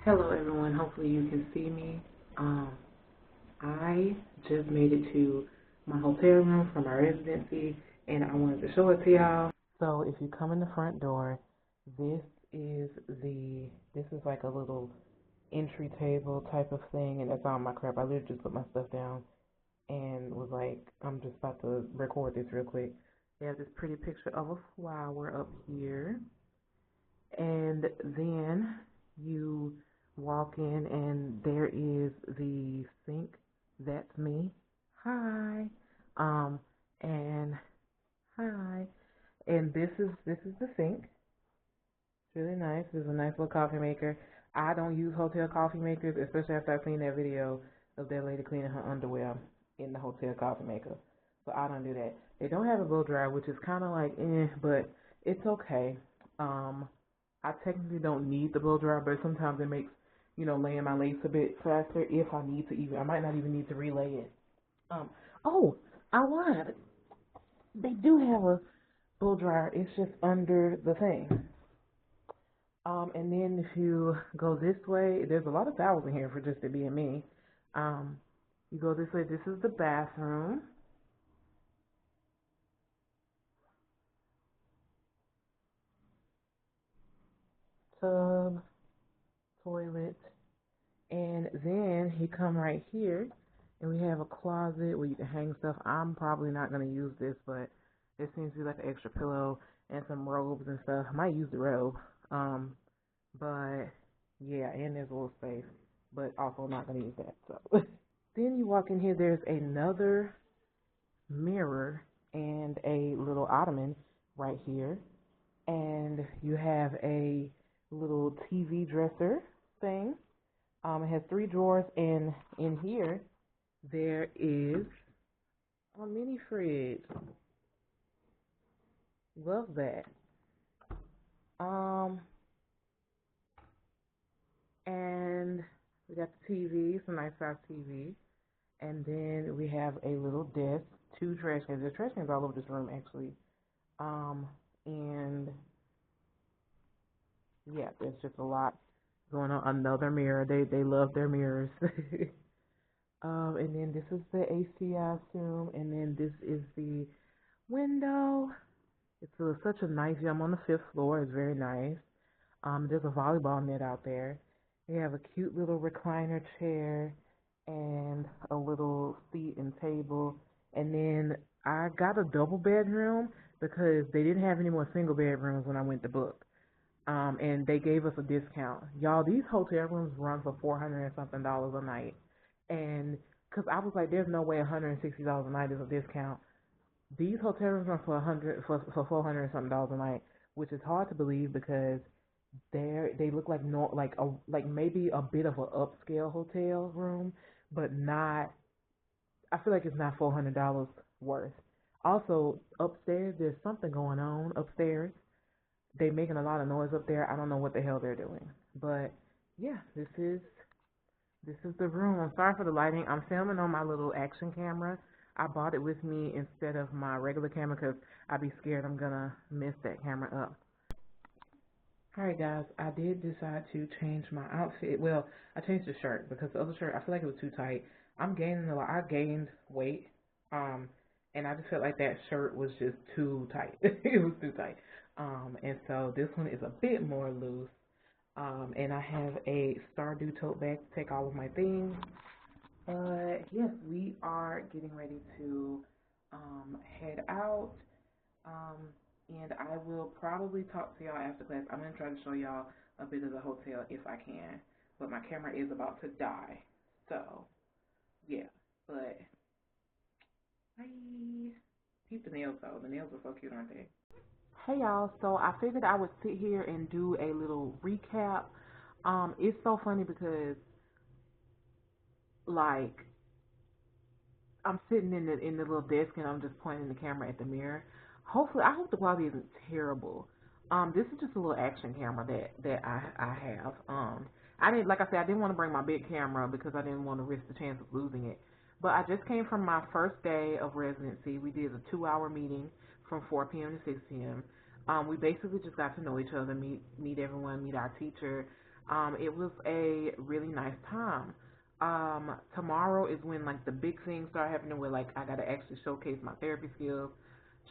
Hello everyone, hopefully you can see me. I just made it to my hotel room from my residency and I wanted to show it to y'all. So if you come in the front door, this is like a little entry table type of thing, and that's all my crap. I literally just put my stuff down and was like, I'm just about to record this real quick. They have this pretty picture of a flower up here, and then you walk in and there is the sink. That's me. Hi. And hi. And this is the sink. It's really nice. There's a nice little coffee maker. I don't use hotel coffee makers, especially after I've seen that video of that lady cleaning her underwear in the hotel coffee maker. So I don't do that. They don't have a blow dryer, which is kind of like but it's okay. I technically don't need the blow dryer, but sometimes it makes laying my lace a bit faster if I need to I might not even need to relay it. Oh, I lied. They do have a blow dryer. It's just under the thing. And then if you go this way, there's a lot of towels in here for just it being me. You go this way. This is the bathroom. Tub, toilet, and then you come right here, and we have a closet where you can hang stuff. I'm probably not going to use this, but it seems to be like an extra pillow and some robes and stuff. I might use the robe, but yeah, and there's a little space, but also not going to use that. So then you walk in here, there's another mirror and a little ottoman right here, and you have a little TV dresser thing. It has 3 drawers, and in here there is a mini fridge. Love that. And we got the TV, it's a nice size TV, and then we have a little desk, 2 trash cans. There's trash cans all over this room actually. And yeah, there's just a lot going on. Another mirror. They love their mirrors. And then this is the AC, I assume, and then this is the window. It's such a nice view. I'm on the 5th floor. It's very nice. There's a volleyball net out there. They have a cute little recliner chair and a little seat and table. And then I got a double bedroom because they didn't have any more single bedrooms when I went to book. And they gave us a discount. Y'all, these hotel rooms run for $400 and something a night. And because I was like, there's no way $160 a night is a discount. These hotel rooms run for $400 and something a night, which is hard to believe because they look like like maybe a bit of an upscale hotel room, but not. I feel like it's not $400 worth. Also, upstairs there's something going on upstairs. They making a lot of noise up there. I don't know what the hell they're doing, but yeah, this is the room. I'm sorry for the lighting. I'm filming on my little action camera. I bought it with me instead of my regular camera because I'd be scared I'm gonna mess that camera up. Alright guys, I did decide to change my outfit. Well, I changed the shirt because the other shirt, I feel like it was too tight. I'm gaining a lot. I gained weight, and I just felt like that shirt was just too tight. It was too tight. And so this one is a bit more loose. And I have a Stardew tote bag to take all of my things. But yes, we are getting ready to head out. And I will probably talk to y'all after class. I'm going to try to show y'all a bit of the hotel if I can. But my camera is about to die. So, yeah. But, bye. Keep the nails though. The nails are so cute, aren't they? Hey y'all, so I figured I would sit here and do a little recap. It's so funny because, like, I'm sitting in the little desk and I'm just pointing the camera at the mirror. Hopefully, I hope the quality isn't terrible. This is just a little action camera that I have. I didn't, like I said, I didn't want to bring my big camera because I didn't want to risk the chance of losing it. But I just came from my first day of residency. We did a 2-hour meeting from 4 p.m. to 6 p.m. We basically just got to know each other, meet everyone, meet our teacher, It was a really nice time. Tomorrow is when like the big things start happening where like I gotta actually showcase my therapy skills,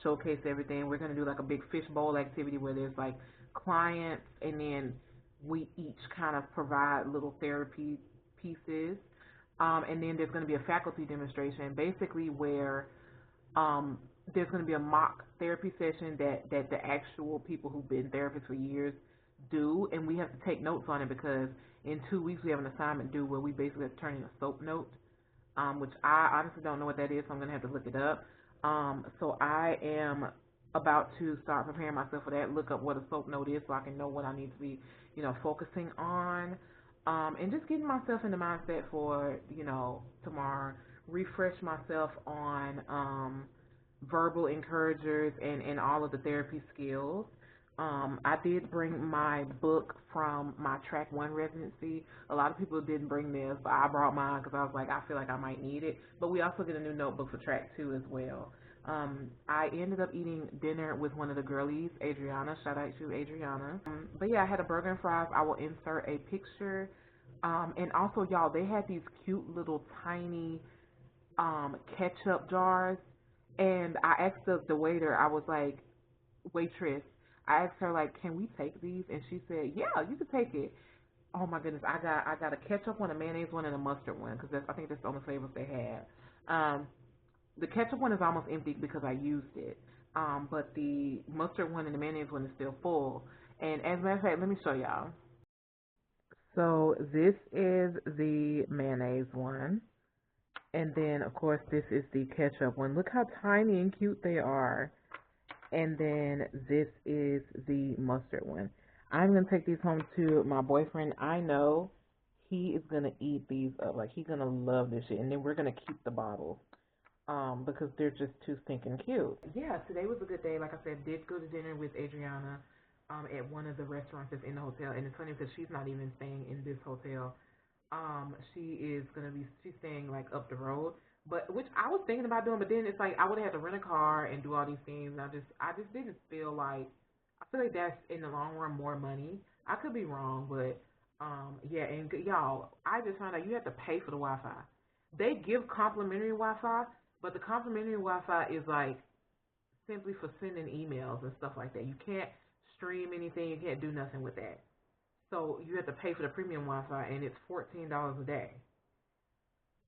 showcase everything. We're gonna do like a big fishbowl activity where there's like clients and then we each kind of provide little therapy pieces. And then there's gonna be a faculty demonstration basically where um, there's going to be a mock therapy session that the actual people who've been therapists for years do, and we have to take notes on it because in 2 weeks we have an assignment due where we basically have to turn in a SOAP note, which I honestly don't know what that is, so I'm going to have to look it up. So I am about to start preparing myself for that, look up what a SOAP note is so I can know what I need to be, focusing on, and just getting myself in the mindset for, tomorrow, refresh myself on verbal encouragers and all of the therapy skills. I did bring my book from my Track 1 residency. A lot of people didn't bring theirs, but I brought mine because I was like, I feel like I might need it. But we also get a new notebook for Track 2 as well. I ended up eating dinner with one of the girlies, Adriana. Shout out to Adriana. But yeah, I had a burger and fries. I will insert a picture. And also, y'all, they had these cute little tiny ketchup jars. And I asked the waiter, I was like, waitress, I asked her like, can we take these? And she said, yeah, you can take it. Oh my goodness, I got a ketchup one, a mayonnaise one, and a mustard one because I think that's the only flavors they had. The ketchup one is almost empty because I used it. But the mustard one and the mayonnaise one is still full. And as a matter of fact, let me show y'all. So this is the mayonnaise one. And then, of course, this is the ketchup one. Look how tiny and cute they are. And then this is the mustard one. I'm going to take these home to my boyfriend. I know he is going to eat these up. Like, he's going to love this shit. And then we're going to keep the bottles because they're just too stinking cute. Yeah, today was a good day. Like I said, did go to dinner with Adriana at one of the restaurants that's in the hotel. And it's funny because she's not even staying in this hotel. She's staying like up the road, but which I was thinking about doing, but then it's like I would have had to rent a car and do all these things. And I just didn't feel like, I feel like that's in the long run more money. I could be wrong, but yeah, and y'all, I just found out you have to pay for the Wi-Fi. They give complimentary Wi-Fi, but the complimentary Wi-Fi is like simply for sending emails and stuff like that. You can't stream anything, you can't do nothing with that. So you have to pay for the premium Wi-Fi, and it's $14 a day.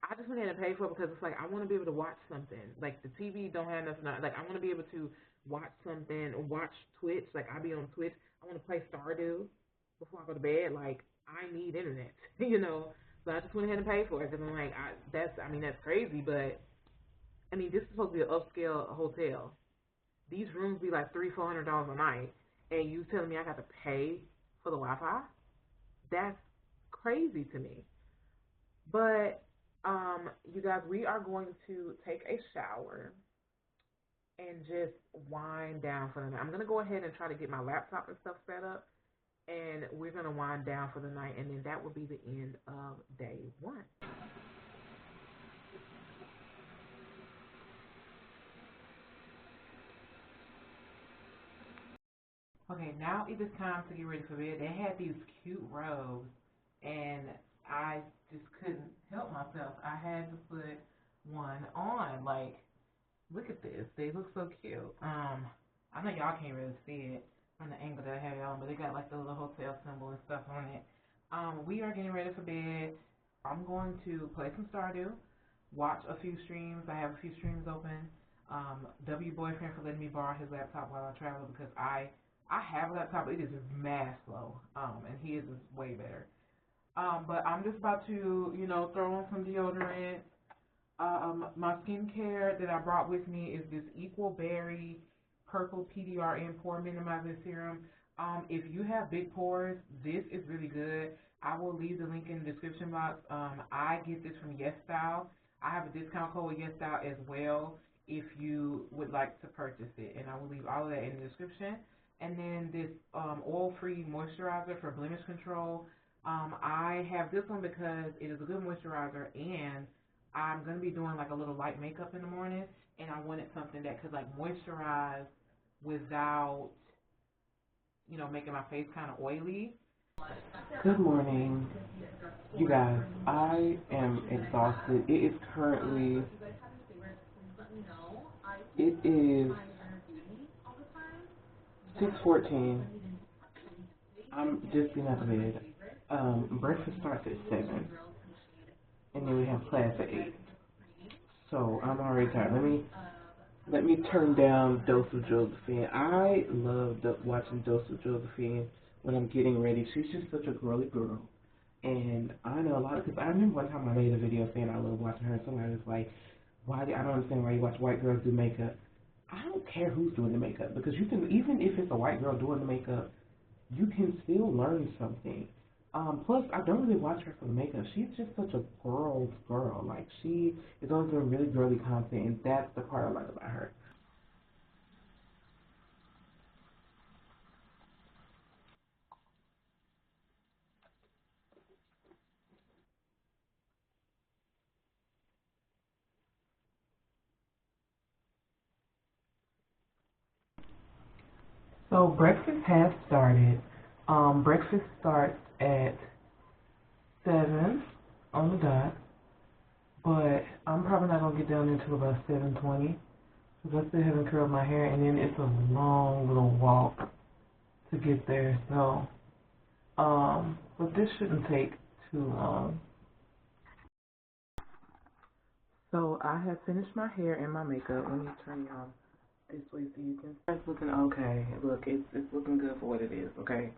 I just went ahead and paid for it because it's like I want to be able to watch something. Like the TV don't have nothing. Like I want to be able to watch something, watch Twitch. Like I be on Twitch. I want to play Stardew before I go to bed. Like I need internet, So I just went ahead and paid for it because I'm like, that's crazy, but I mean, this is supposed to be an upscale hotel. These rooms be like $300-$400 a night, and you telling me I got to pay for the Wi-Fi? That's crazy to me. But you guys, we are going to take a shower and just wind down for the night. I'm gonna go ahead and try to get my laptop and stuff set up, and we're gonna wind down for the night, and then that will be the end of day one. Okay, now it is time to get ready for bed. They had these cute robes, and I just couldn't help myself. I had to put one on. Like, look at this. They look so cute. I know y'all can't really see it from the angle that I have it on, but they got like the little hotel symbol and stuff on it. We are getting ready for bed. I'm going to play some Stardew, watch a few streams. I have a few streams open. W boyfriend for letting me borrow his laptop while I travel because I have a laptop, but it is mad slow. And his is way better. But I'm just about to, throw on some deodorant. My skincare that I brought with me is this Equal Berry Purple PDRN Pore Minimizing Serum. If you have big pores, this is really good. I will leave the link in the description box. I get this from Yes Style. I have a discount code with Yes Style as well if you would like to purchase it. And I will leave all of that in the description. And then this oil-free moisturizer for blemish control. I have this one because it is a good moisturizer, and I'm going to be doing like a little light makeup in the morning, and I wanted something that could like moisturize without, making my face kind of oily. Good morning, you guys. I am exhausted. It is 6:14. I'm just getting out of bed. Breakfast starts at 7, and then we have class at 8. So I'm already tired. Let me turn down Dose of Josephine. I love watching Dose of Josephine when I'm getting ready. She's just such a girly girl. And I know a lot because I remember one time I made a video saying I love watching her, and somebody was like, I don't understand why you watch white girls do makeup. I don't care who's doing the makeup because you can, even if it's a white girl doing the makeup, you can still learn something. Plus, I don't really watch her for the makeup. She's just such a girl's girl. Like, she is always doing really girly content, and that's the part I like about her. So breakfast has started. Breakfast starts at 7 on the dot, but I'm probably not gonna get down there until about 7:20 because I still haven't curled my hair, and then it's a long little walk to get there. So, but this shouldn't take too long. So I have finished my hair and my makeup. Let me turn y'all this way so you can. It's looking okay. Look, it's looking good for what it is. Okay.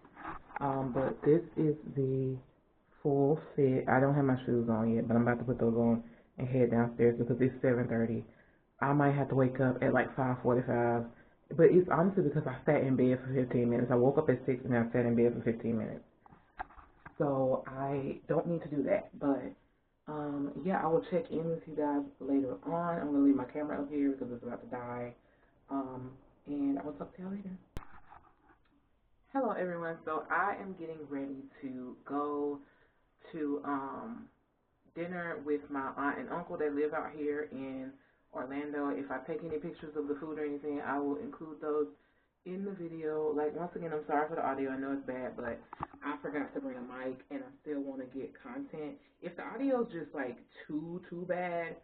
But this is the full fit. I don't have my shoes on yet, but I'm about to put those on and head downstairs because it's 7:30. I might have to wake up at like 5:45. But it's honestly because I sat in bed for 15 minutes. I woke up at 6 and I sat in bed for 15 minutes. So I don't need to do that. But yeah, I will check in with you guys later on. I'm gonna leave my camera up here because it's about to die. And I will talk to you later. Hello everyone. So I am getting ready to go to dinner with my aunt and uncle that live out here in Orlando. If I take any pictures of the food or anything, I will include those in the video. Like, once again, I'm sorry for the audio. I know it's bad, but I forgot to bring a mic, and I still want to get content. If the audio is just like too bad,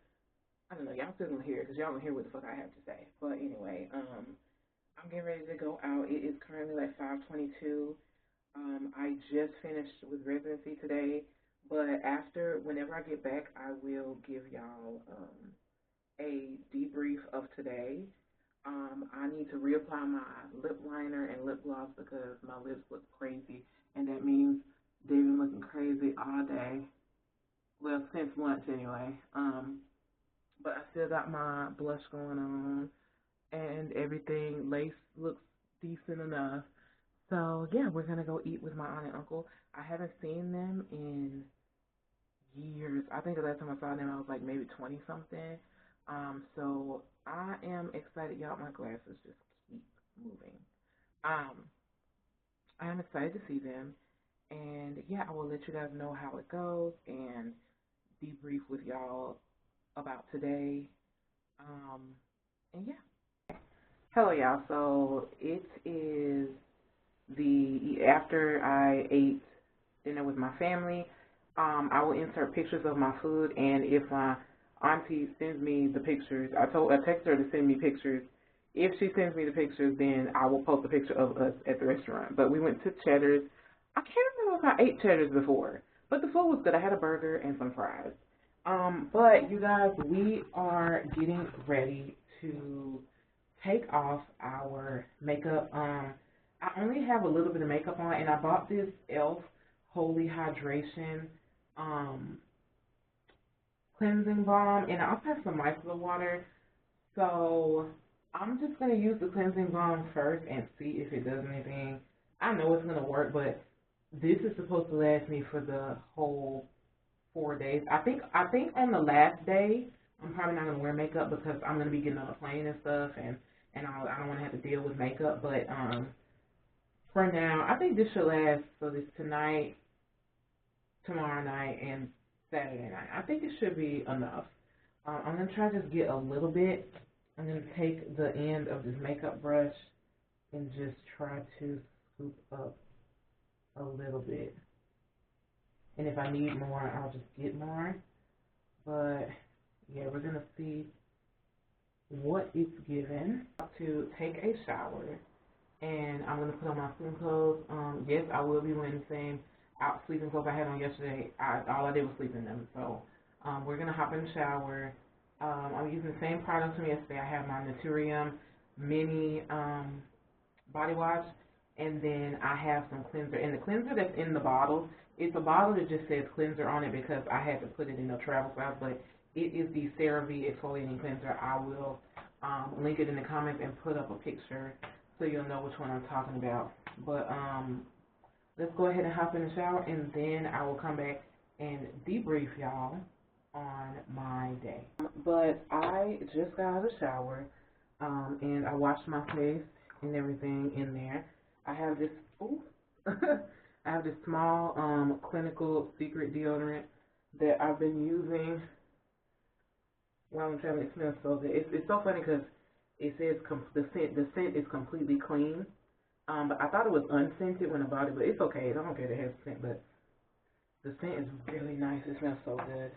I don't know. Y'all still gonna hear it because y'all gonna hear what the fuck I have to say. But anyway, I'm getting ready to go out. It is currently like 5:22. I just finished with residency today, but whenever I get back, I will give y'all a debrief of today. I need to reapply my lip liner and lip gloss because my lips look crazy, and that means they've been looking crazy all day. Well, since lunch anyway. But I still got my blush going on and everything. Lace looks decent enough. So yeah, we're gonna go eat with my aunt and uncle. I haven't seen them in years. I think the last time I saw them, I was like maybe 20 something. So I am excited. Y'all, my glasses just keep moving. Um, I am excited to see them, and yeah, I will let you guys know how it goes and debrief with y'all about today. Um, and yeah. Hello, y'all. So it is after I ate dinner with my family. I will insert pictures of my food, and if my auntie sends me the pictures, I text her to send me pictures. If she sends me the pictures, then I will post a picture of us at the restaurant. But we went to Cheddar's. I can't remember if I ate Cheddar's before, but the food was good. I had a burger and some fries. But you guys, we are getting ready to take off our makeup. I only have a little bit of makeup on, and I bought this e.l.f. Holy Hydration um, cleansing balm, and I also have some micellar water. So I'm just going to use the cleansing balm first and see if it does anything. I know it's going to work, but this is supposed to last me for the whole 4 days. I think on the last day, I'm probably not going to wear makeup because I'm going to be getting on a plane and stuff, and I don't want to have to deal with makeup, but for now, I think this should last. So this tonight, tomorrow night, and Saturday night. I think it should be enough. I'm going to try to just get a little bit. I'm going to take the end of this makeup brush and just try to scoop up a little bit. And if I need more, I'll just get more. But yeah, we're gonna see what it's given. To take a shower, and I'm gonna put on my sleeping clothes. Yes, I will be wearing the same out sleeping clothes I had on yesterday. All I did was sleep in them. So we're gonna hop in the shower. I'm using the same products from yesterday. I have my Naturium mini body wash, and then I have some cleanser. And the cleanser that's in the bottle, it's a bottle that just says cleanser on it because I had to put it in a travel size, but it is the CeraVe exfoliating cleanser. I will link it in the comments and put up a picture so you'll know which one I'm talking about. But let's go ahead and hop in the shower, and then I will come back and debrief y'all on my day. But I just got out of the shower, and I washed my face and everything in there. I have this, I have this small clinical secret deodorant that I've been using while I'm traveling. It smells so good. It's so funny because it says the scent is completely clean. But I thought it was unscented when I bought it, but it's okay. I don't care if it has scent, but the scent is really nice. It smells so good.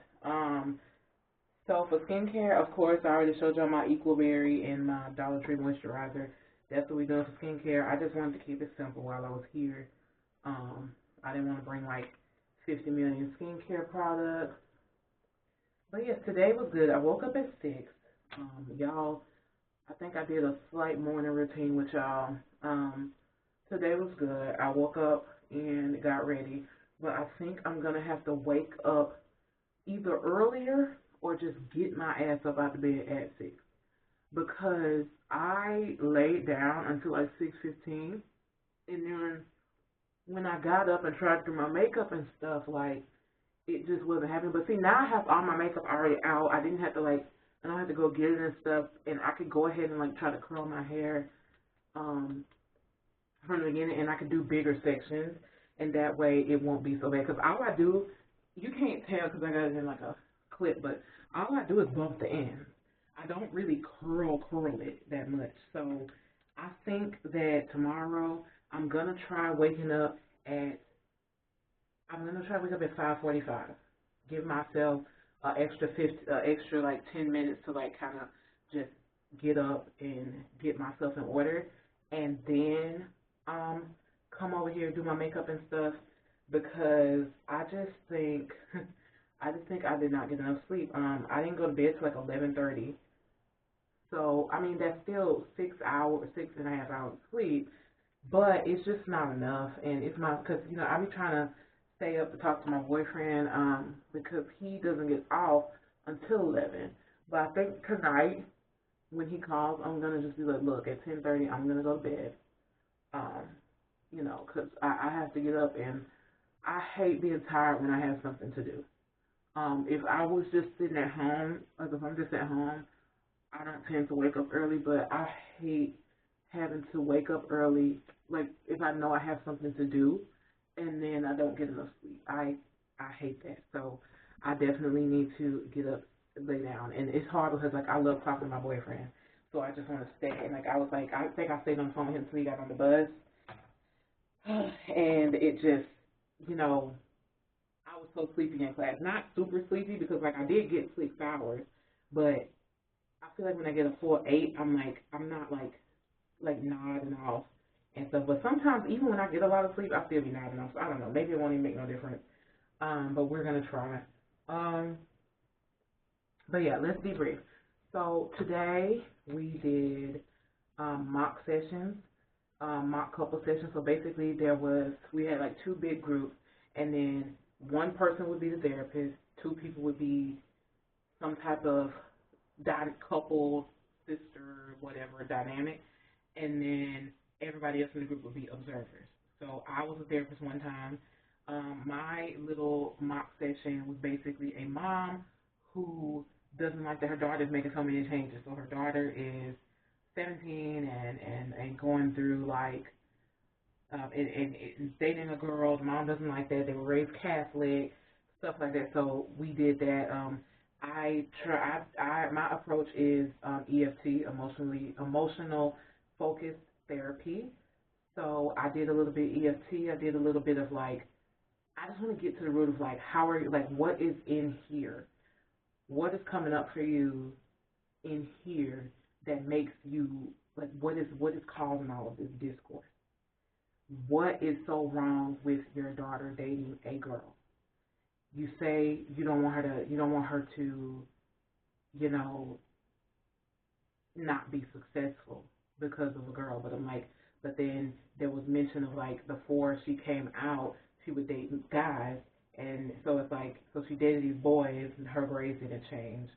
So for skincare, of course, I already showed y'all my Equal Berry and my Dollar Tree moisturizer. That's what we're doing for skincare. I just wanted to keep it simple while I was here. I didn't want to bring like 50 million skincare products. But yes, today was good. I woke up at 6. Y'all, I think I did a slight morning routine with y'all. Today was good. I woke up and got ready. But I think I'm going to have to wake up either earlier or just get my ass up out of bed at 6. Because I laid down until like 6:15. And then when I got up and tried to do my makeup and stuff, like, it just wasn't happening. But see, now I have all my makeup already out. I didn't have to, like, I don't have to go get it and stuff. And I could go ahead and, like, try to curl my hair from the beginning. And I could do bigger sections. And that way it won't be so bad. Because all I do, you can't tell because I got it in, like, a clip. But all I do is bump the ends. I don't really curl it that much. So I think that tomorrow I'm going to try waking up at 5:45. Give myself extra like 10 minutes to like kind of just get up and get myself in order, and then come over here and do my makeup and stuff, because I just think I did not get enough sleep. I didn't go to bed till like 11:30. So, I mean, that's still 6.5 hours of sleep, but it's just not enough. And it's not, because, you know, I be trying to stay up to talk to my boyfriend, because he doesn't get off until 11. But I think tonight, when he calls, I'm going to just be like, look, at 10:30, I'm going to go to bed, you know, because I have to get up, and I hate being tired when I have something to do. If I was just sitting at home, like if I'm just at home, I don't tend to wake up early, but I hate having to wake up early, like if I know I have something to do and then I don't get enough sleep. I hate that. So I definitely need to get up, lay down. And it's hard because, like, I love talking to my boyfriend. So I just want to stay. And, like, I think I stayed on the phone with him until he got on the bus. And it just, you know, I was so sleepy in class. Not super sleepy because, like, I did get 6 hours, but I feel like when I get a full 8, I'm not like nodding off and stuff. But sometimes even when I get a lot of sleep, I still be nodding off. So I don't know. Maybe it won't even make no difference. But we're gonna try. But yeah, let's debrief. So today we did mock sessions, mock couple sessions. So basically we had like 2 big groups, and then one person would be the therapist, 2 people would be some type of couple, sister, whatever dynamic, and then everybody else in the group would be observers. So I was a therapist one time. My little mock session was basically a mom who doesn't like that her daughter is making so many changes. So her daughter is 17 and going through like and dating a girl. The mom doesn't like that. They were raised Catholic, stuff like that. So we did that. My approach is EFT, emotional focused therapy. So I did a little bit EFT. I did a little bit of like, I just want to get to the root of like, how are you, like, what is in here? What is coming up for you in here that makes you, like, what is causing all of this discourse? What is so wrong with your daughter dating a girl? You say you don't want her to, you know, not be successful because of a girl. But I'm like, but then there was mention of like before she came out, she would date guys, and so it's like, so she dated these boys, and her grades didn't change.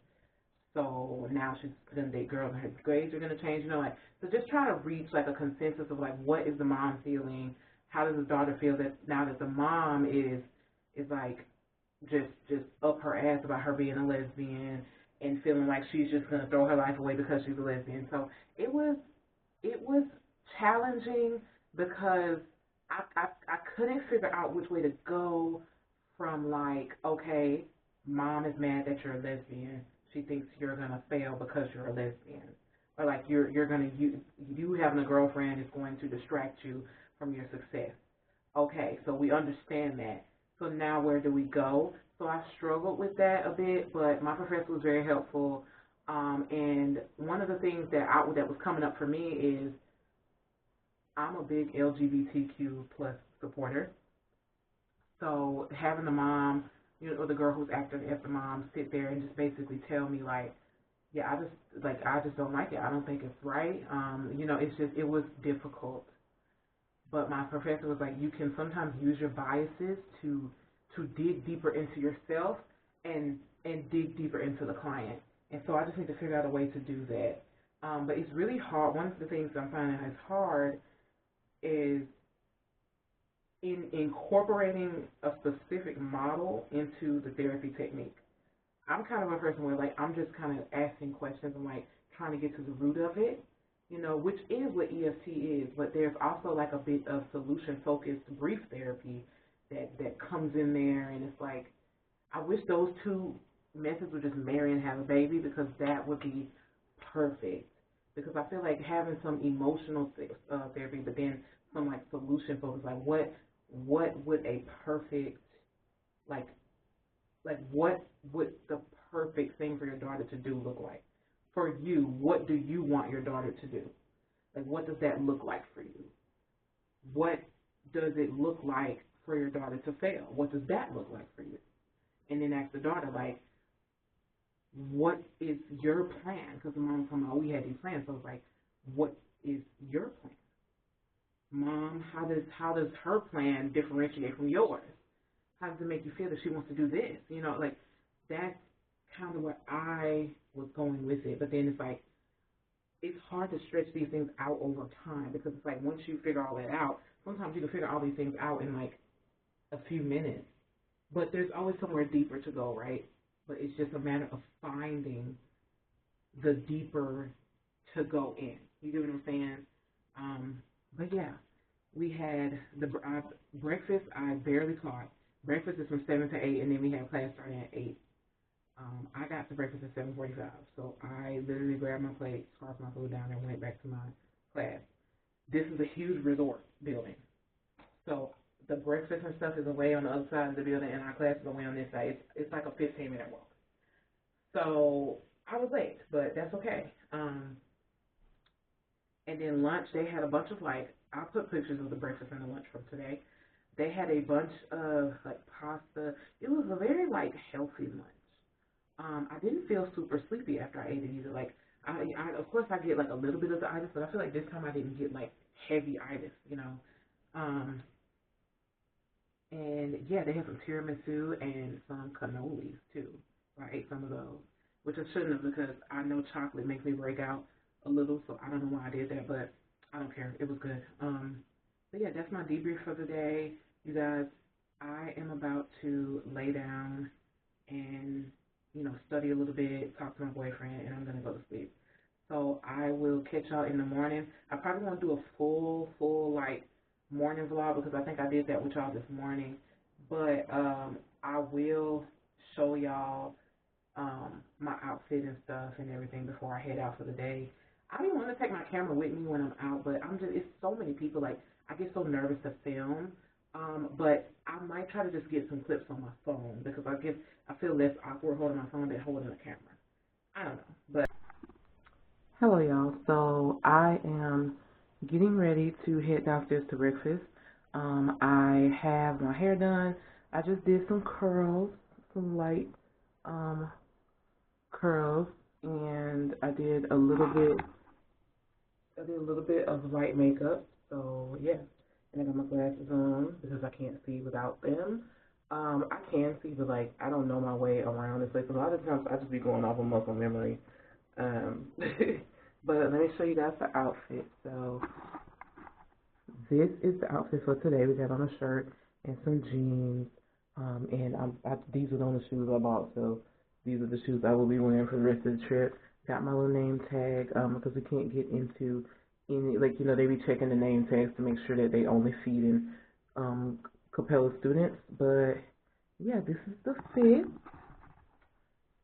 So now she's gonna date girls, and her grades are gonna change. You know, like, so just trying to reach like a consensus of like, what is the mom feeling? How does the daughter feel that now that the mom is like just up her ass about her being a lesbian and feeling like she's just gonna throw her life away because she's a lesbian. So it was challenging because I couldn't figure out which way to go from like, okay, mom is mad that you're a lesbian. She thinks you're gonna fail because you're a lesbian. Or like you're gonna you having a girlfriend is going to distract you from your success. Okay, so we understand that. So now where do we go? So I struggled with that a bit, but my professor was very helpful. And one of the things that was coming up for me is I'm a big LGBTQ plus supporter. So having the mom, or the girl who's acting as the mom, sit there and just basically tell me like, yeah, I just don't like it. I don't think it's right. It was difficult. But my professor was like, you can sometimes use your biases to dig deeper into yourself and dig deeper into the client. And so I just need to figure out a way to do that. But it's really hard. One of the things I'm finding is hard is in incorporating a specific model into the therapy technique. I'm kind of a person where like I'm just kind of asking questions and like trying to get to the root of it, which is what EFT is. But there's also like a bit of solution focused brief therapy that comes in there, and it's like I wish those two methods would just marry and have a baby because that would be perfect. Because I feel like having some emotional therapy, but then some like solution focus, like what would a perfect like what would the perfect thing for your daughter to do look like? For you, what do you want your daughter to do? Like, what does that look like for you? What does it look like for your daughter to fail? What does that look like for you? And then ask the daughter, like, what is your plan? Because the mom told me, oh, we had these plans. So it's like, what is your plan? Mom, how does her plan differentiate from yours? How does it make you feel that she wants to do this? Like that's kind of where I was going with it. But then it's like it's hard to stretch these things out over time because it's like once you figure all that out, sometimes you can figure all these things out in like a few minutes. But there's always somewhere deeper to go, right? But it's just a matter of finding the deeper to go in. You get what I'm saying? But yeah, we had the breakfast. I barely caught. Breakfast is from 7 to 8, and then we have class starting at 8. I got to breakfast at 7:45, so I literally grabbed my plate, scarfed my food down, and went back to my class. This is a huge resort building, so the breakfast and stuff is away on the other side of the building, and our class is away on this side. It's like a 15-minute walk. So I was late, but that's okay. And then lunch, they had a bunch of like, I'll put pictures of the breakfast and the lunch from today. They had a bunch of like pasta. It was a very like healthy lunch. I didn't feel super sleepy after I ate it either. Like I of course I get like a little bit of the itis, but I feel like this time I didn't get like heavy itis. Um, and yeah, they had some tiramisu and some cannolis too. So I ate some of those, which I shouldn't have because I know chocolate makes me break out a little, so I don't know why I did that, but I don't care. It was good. But yeah, that's my debrief for the day. You guys, I am about to lay down and, study a little bit, talk to my boyfriend, and I'm going to go to sleep. So I will catch y'all in the morning. I probably want to do a full, like, morning vlog because I think I did that with y'all this morning. But I will show y'all my outfit and stuff and everything before I head out for the day. I didn't want to take my camera with me when I'm out, but it's so many people. Like, I get so nervous to film. But I might try to just get some clips on my phone because I feel less awkward holding my phone than holding a camera. I don't know, but hello, y'all. So I am getting ready to head downstairs to breakfast. I have my hair done. I just did some curls, some light curls, and I did a little bit of light makeup. So yeah, and I got my glasses on because I can't see without them. I can see, but like I don't know my way around this place. A lot of times I just be going off of muscle memory. But let me show you guys the outfit. So this is the outfit for today. We got on a shirt and some jeans. And these are the only shoes I bought, so these are the shoes I will be wearing for the rest of the trip. Got my little name tag, because we can't get into any, like, you know, they be checking the name tags to make sure that they only feed in Capella students. But yeah, this is the fit.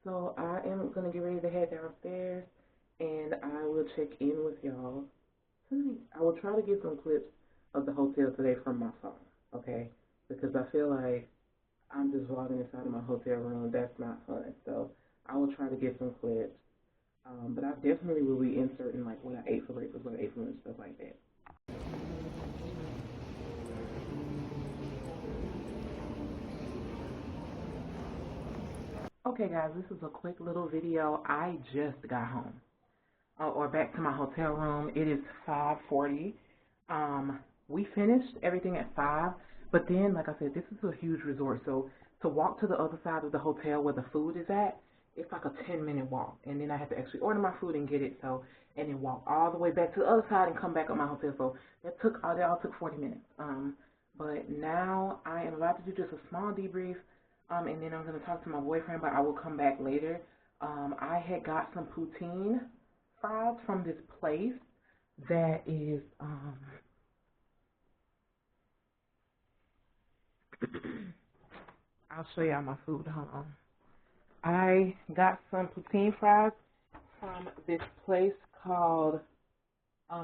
So I am gonna get ready to head downstairs, and I will check in with y'all tonight. I will try to get some clips of the hotel today from my phone, okay? Because I feel like I'm just walking inside of my hotel room. That's not fun. So I will try to get some clips. But I definitely will be inserting like what I ate for breakfast, what I ate for lunch, stuff like that. Okay, guys, this is a quick little video. I just got home, or back to my hotel room. It is 5:40. We finished everything at 5, but then, like I said, this is a huge resort, so to walk to the other side of the hotel where the food is at, it's like a 10-minute walk, and then I have to actually order my food and get it, so, and then walk all the way back to the other side and come back up my hotel, so that all took 40 minutes. But now I am about to do just a small debrief, and then I'm going to talk to my boyfriend, but I will come back later. I had got some poutine fries from this place that is, I'll show y'all my food. Hold on. I got some poutine fries from this place called, I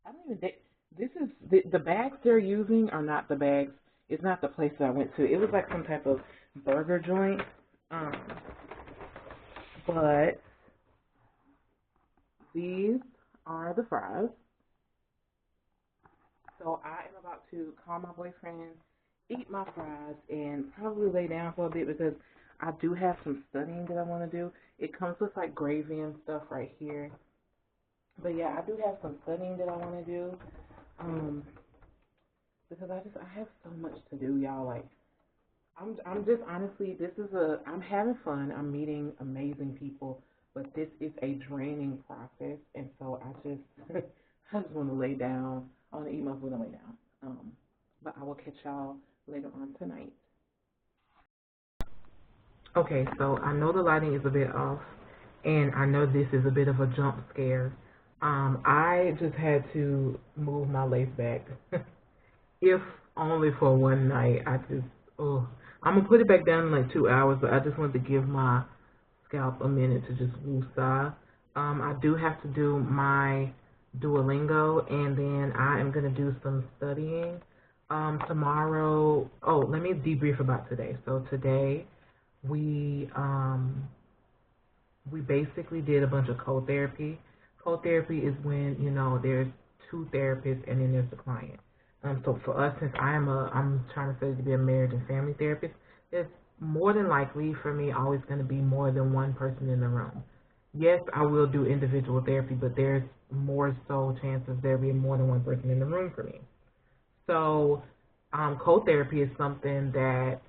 don't even, this is, the bags they're using are not the bags. It's not the place that I went to. It was like some type of burger joint. But these are the fries. So I am about to call my boyfriend, eat my fries, and probably lay down for a bit because I do have some studying that I want to do. It comes with like gravy and stuff right here. But yeah, I do have some studying that I want to do. Because I have so much to do, y'all. Like I'm just honestly, I'm having fun. I'm meeting amazing people, but this is a draining process, and so I just I just want to lay down. I want to eat my food and lay down. But I will catch y'all later on tonight. Okay, so I know the lighting is a bit off, and I know this is a bit of a jump scare. I just had to move my lace back, if only for one night. I'm gonna put it back down in like 2 hours, but I just wanted to give my scalp a minute to just woosah. I do have to do my Duolingo, and then I am gonna do some studying. Tomorrow, let me debrief about today. So today, we basically did a bunch of co-therapy. Co-therapy is when, you know, there's two therapists and then there's the client. So for us, since I'm trying to study to be a marriage and family therapist, it's more than likely for me always going to be more than one person in the room. Yes, I will do individual therapy, but there's more so chances there being more than one person in the room for me. So co-therapy is something that,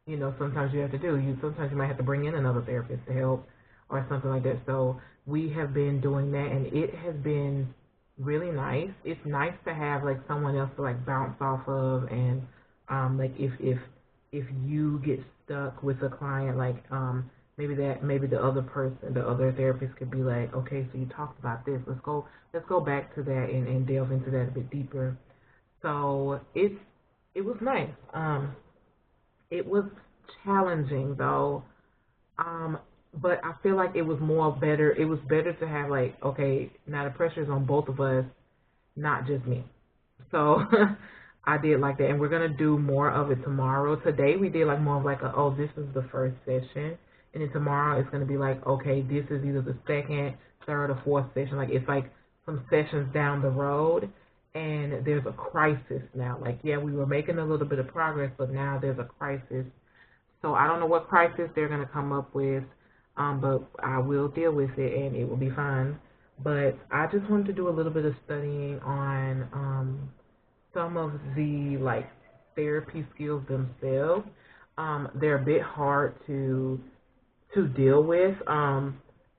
you know, sometimes you have to do. Sometimes you might have to bring in another therapist to help or something like that. So we have been doing that, and it has been really nice. It's nice to have like someone else to like bounce off of, and like if you get stuck with a client, like maybe the other therapist could be like, okay, so you talked about this. Let's go back to that and delve into that a bit deeper. So it was nice. It was challenging though, but I feel like it was better to have like, okay, now the pressure is on both of us, not just me. So I did like that, and we're gonna do more of it tomorrow. Today we did like more of like a, oh, this is the first session, and then tomorrow it's gonna be like, okay, this is either the second, third, or fourth session. Like it's like some sessions down the road, and there's a crisis now. Like, yeah, we were making a little bit of progress, but now there's a crisis. So I don't know what crisis they're gonna come up with, but I will deal with it, and it will be fine. But I just wanted to do a little bit of studying on some of the like therapy skills themselves. They're a bit hard to deal with.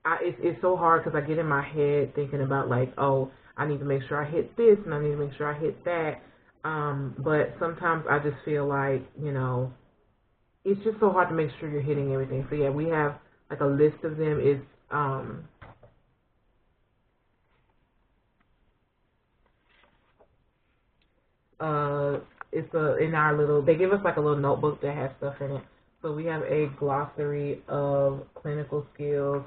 It's so hard because I get in my head thinking about like, oh, I need to make sure I hit this and I need to make sure I hit that. But sometimes I just feel like, it's just so hard to make sure you're hitting everything. So yeah, we have like a list of them. Uh, in our little, they give us like a little notebook that has stuff in it. So we have a glossary of clinical skills.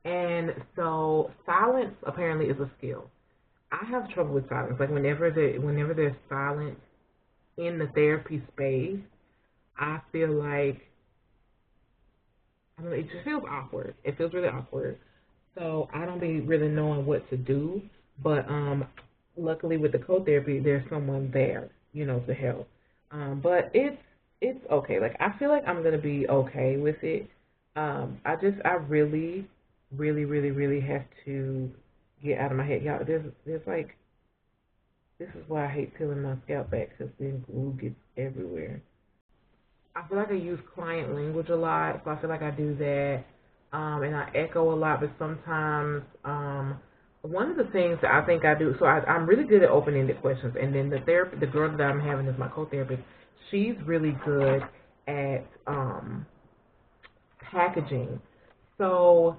And so silence apparently is a skill. I have trouble with silence. Like whenever there's silence in the therapy space, I feel like, I don't know, it just feels awkward. It feels really awkward. So I don't be really knowing what to do. But luckily with the co-therapy, there's someone there, to help. But it's okay. Like I feel like I'm gonna be okay with it. I really, really, really, really have to get out of my head, y'all. There's like, this is why I hate peeling my scalp back because then glue gets everywhere. I feel like I use client language a lot, so I feel like I do that. And I echo a lot, but sometimes one of the things that I think I do, so I'm really good at open-ended questions, and then the girl that I'm having is my co-therapist. She's really good at packaging. So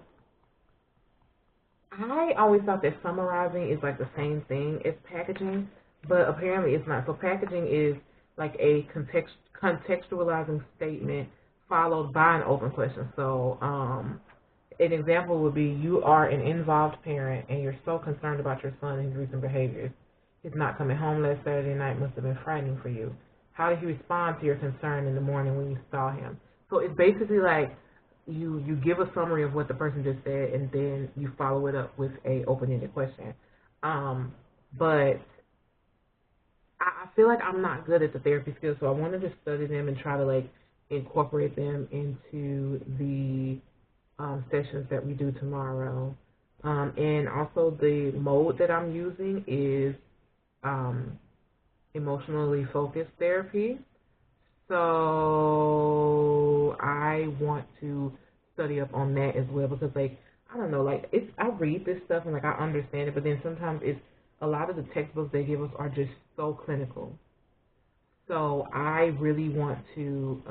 I always thought that summarizing is like the same thing as packaging, but apparently it's not. So packaging is like a contextualizing statement followed by an open question. So an example would be, you are an involved parent and you're so concerned about your son and his recent behaviors. His not coming home last Saturday night must have been frightening for you. How did he respond to your concern in the morning when you saw him? So it's basically like you give a summary of what the person just said, and then you follow it up with a open-ended question. But I feel like I'm not good at the therapy skills, so I wanted to study them and try to like incorporate them into the sessions that we do tomorrow. And also the mode that I'm using is emotionally focused therapy. So I want to study up on that as well, because like, I don't know, like I read this stuff and like I understand it, but then sometimes it's a lot of the textbooks they give us are just so clinical. So I really want to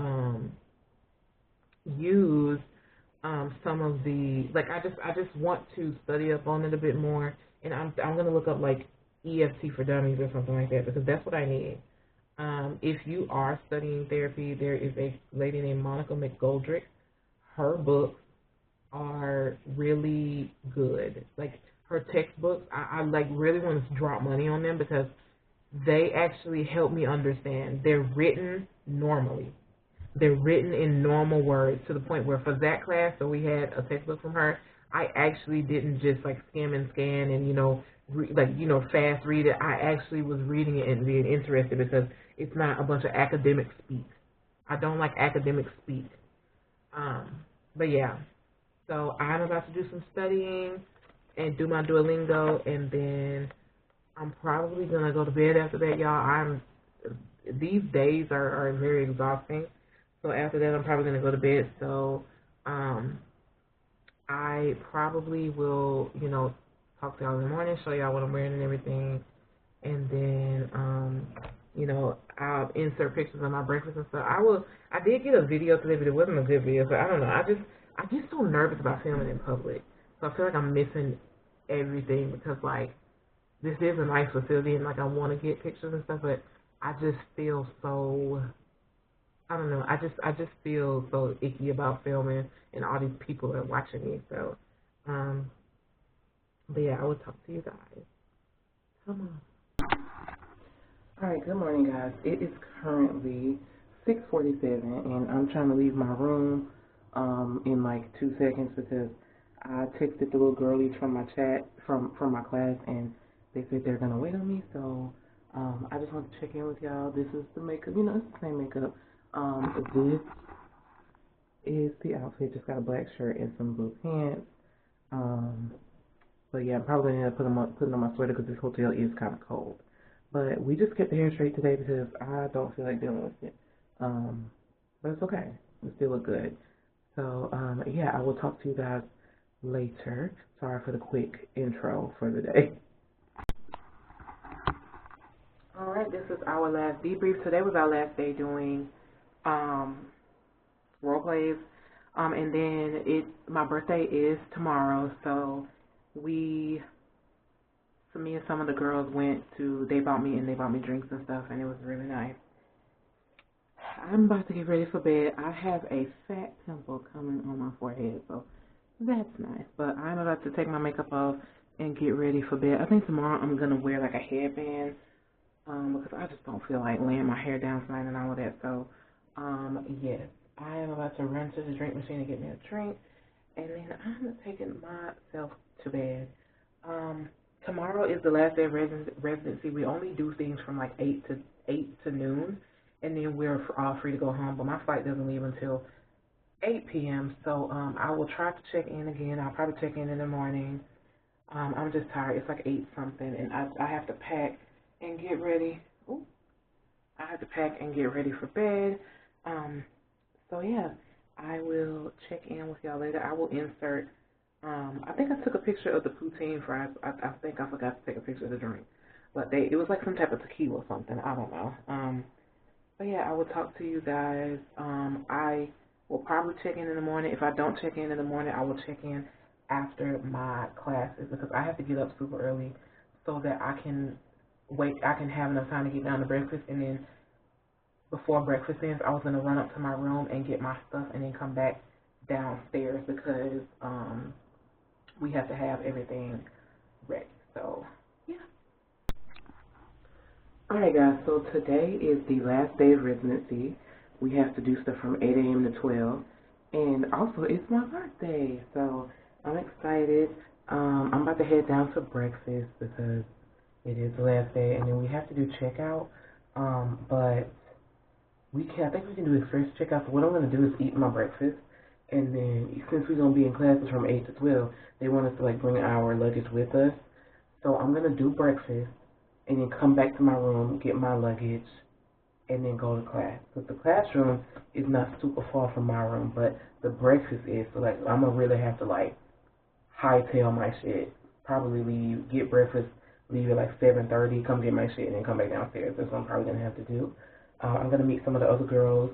use some of the, like, I just want to study up on it a bit more, and I'm gonna look up like EFT for dummies or something like that, because that's what I need. If you are studying therapy, there is a lady named Monica McGoldrick. Her books are really good. Like her textbooks, I like really want to drop money on them because they actually help me understand. They're written normally. They're written in normal words, to the point where for that class, so we had a textbook from her, I actually didn't just like skim and scan and fast read it. I actually was reading it and being interested, because it's not a bunch of academic speak. I don't like academic speak. Um, but yeah, so I'm about to do some studying and do my Duolingo, and then I'm probably gonna go to bed after that, y'all. These days are very exhausting. So after that, I'm probably gonna go to bed. So I probably will, talk to y'all in the morning, show y'all what I'm wearing and everything, and then I'll insert pictures of my breakfast and stuff. I did get a video today, but it wasn't a good video. So I don't know. I get so nervous about filming in public. So I feel like I'm missing everything, because like this is a nice facility and like I want to get pictures and stuff, but I just feel so, I don't know. I just feel so icky about filming and all these people are watching me. So, but yeah, I will talk to you guys. Come on. Alright, good morning guys. It is currently 6:47 and I'm trying to leave my room in like 2 seconds because I texted the little girlies from my chat from my class and they said they're gonna wait on me, so I just want to check in with y'all. This is the makeup, it's the same makeup. This is the outfit, just got a black shirt and some blue pants. Um but yeah, I'm probably gonna end up putting on my sweater because this hotel is kind of cold. But we just kept the hair straight today because I don't feel like dealing with it. Um, but it's okay. We still look good. So yeah, I will talk to you guys later. Sorry for the quick intro for the day. All right, this is our last debrief. Today was our last day doing um, role plays. And then my birthday is tomorrow, so we so me and some of the girls they bought me drinks and stuff, and it was really nice. I'm about to get ready for bed. I have a fat pimple coming on my forehead, so that's nice. But I'm about to take my makeup off and get ready for bed. I think tomorrow I'm gonna wear like a headband, because I just don't feel like laying my hair down tonight and all of that. So, yes, I am about to run to the drink machine and get me a drink, and then I'm taking myself to bed. Tomorrow is the last day of residency. We only do things from like 8 to noon, and then we're all free to go home. But my flight doesn't leave until 8 p.m. So I will try to check in again. I'll probably check in the morning. I'm just tired. It's like 8 something, and I have to pack and get ready. Ooh, I have to pack and get ready for bed. So yeah, I will check in with y'all later. I will insert. I think I took a picture of the poutine fries. I think I forgot to take a picture of the drink, but it was like some type of tequila or something. I don't know. But yeah, I will talk to you guys. I will probably check in the morning. If I don't check in the morning, I will check in after my classes because I have to get up super early so that I can have enough time to get down to breakfast, and then before breakfast ends, I was gonna run up to my room and get my stuff and then come back downstairs because we have to have everything ready. So yeah. Alright guys, so today is the last day of residency. We have to do stuff from 8 a.m. to 12. And also it's my birthday. So I'm excited. I'm about to head down to breakfast because it is the last day, and then we have to do checkout. But I think we can do express checkout. So what I'm gonna do is eat my breakfast, and then since we're gonna be in classes from 8 to 12, they want us to like bring our luggage with us. So I'm gonna do breakfast, and then come back to my room, get my luggage, and then go to class. Because the classroom is not super far from my room, but the breakfast is. So like I'm gonna really have to like hightail my shit. Probably get breakfast, leave at like 7:30, come get my shit, and then come back downstairs. That's what I'm probably gonna have to do. I'm gonna meet some of the other girls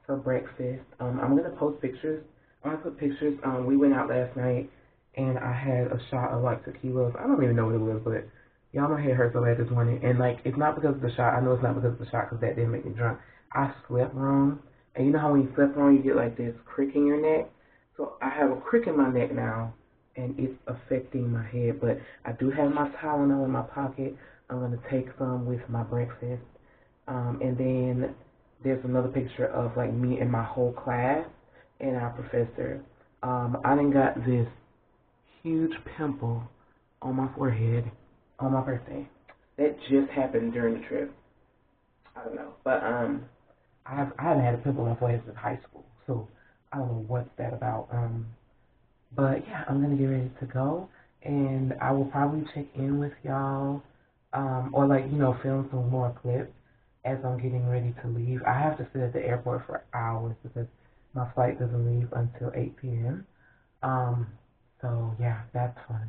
for breakfast. I'm gonna post pictures. I'm gonna put pictures. We went out last night, and I had a shot of like tequila. I don't even know what it was, but y'all, my head hurt so bad this morning. And like, it's not because of the shot. I know it's not because of the shot, because that didn't make me drunk. I slept wrong, and you know how when you slept wrong, you get like this crick in your neck. So I have a crick in my neck now, and it's affecting my head. But I do have my Tylenol in my pocket. I'm gonna take some with my breakfast. And then there's another picture of like me and my whole class and our professor. I done got this huge pimple on my forehead on my birthday. That just happened during the trip. I don't know, but I haven't had a pimple on my forehead since high school, so I don't know what's that about. But yeah, I'm gonna get ready to go, and I will probably check in with y'all, or like film some more clips as I'm getting ready to leave. I have to sit at the airport for hours because my flight doesn't leave until 8 p.m. Um, so yeah, that's fun.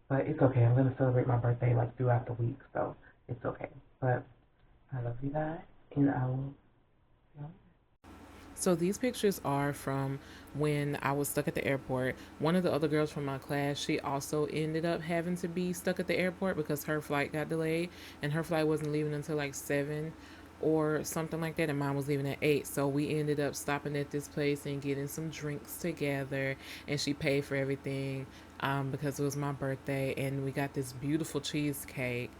But it's okay. I'm gonna celebrate my birthday like throughout the week, so it's okay. But I love you guys, and I will. So these pictures are from when I was stuck at the airport. One of the other girls from my class, she also ended up having to be stuck at the airport because her flight got delayed, and her flight wasn't leaving until like 7 or something like that, and mine was leaving at 8. So we ended up stopping at this place and getting some drinks together, and she paid for everything because it was my birthday, and we got this beautiful cheesecake.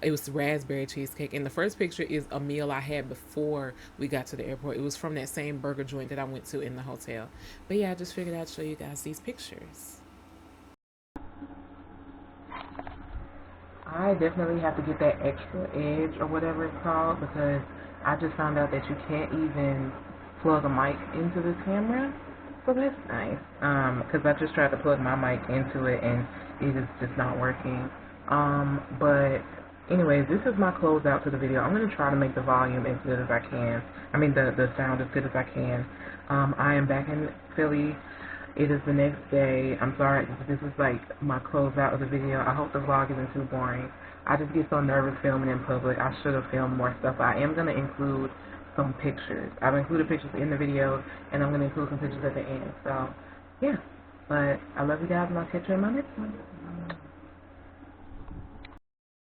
it was raspberry cheesecake. And the first picture is a meal I had before we got to the airport. It was from that same burger joint that I went to in the hotel. But yeah, I just figured I'd show you guys these pictures. I definitely have to get that extra edge or whatever it's called, because I just found out that you can't even plug a mic into this camera. So that's nice. Because I just tried to plug my mic into it and it is just not working. But anyways, this is my closeout to the video. I'm going to try to make the volume as good as I can. I mean the sound as good as I can. I am back in Philly. It is the next day. I'm sorry, this is like my closeout of the video. I hope the vlog isn't too boring. I just get so nervous filming in public. I should have filmed more stuff. I am going to include some pictures. I've included pictures in the video, and I'm going to include some pictures at the end. So, yeah. But I love you guys, and I'll catch you in my next one.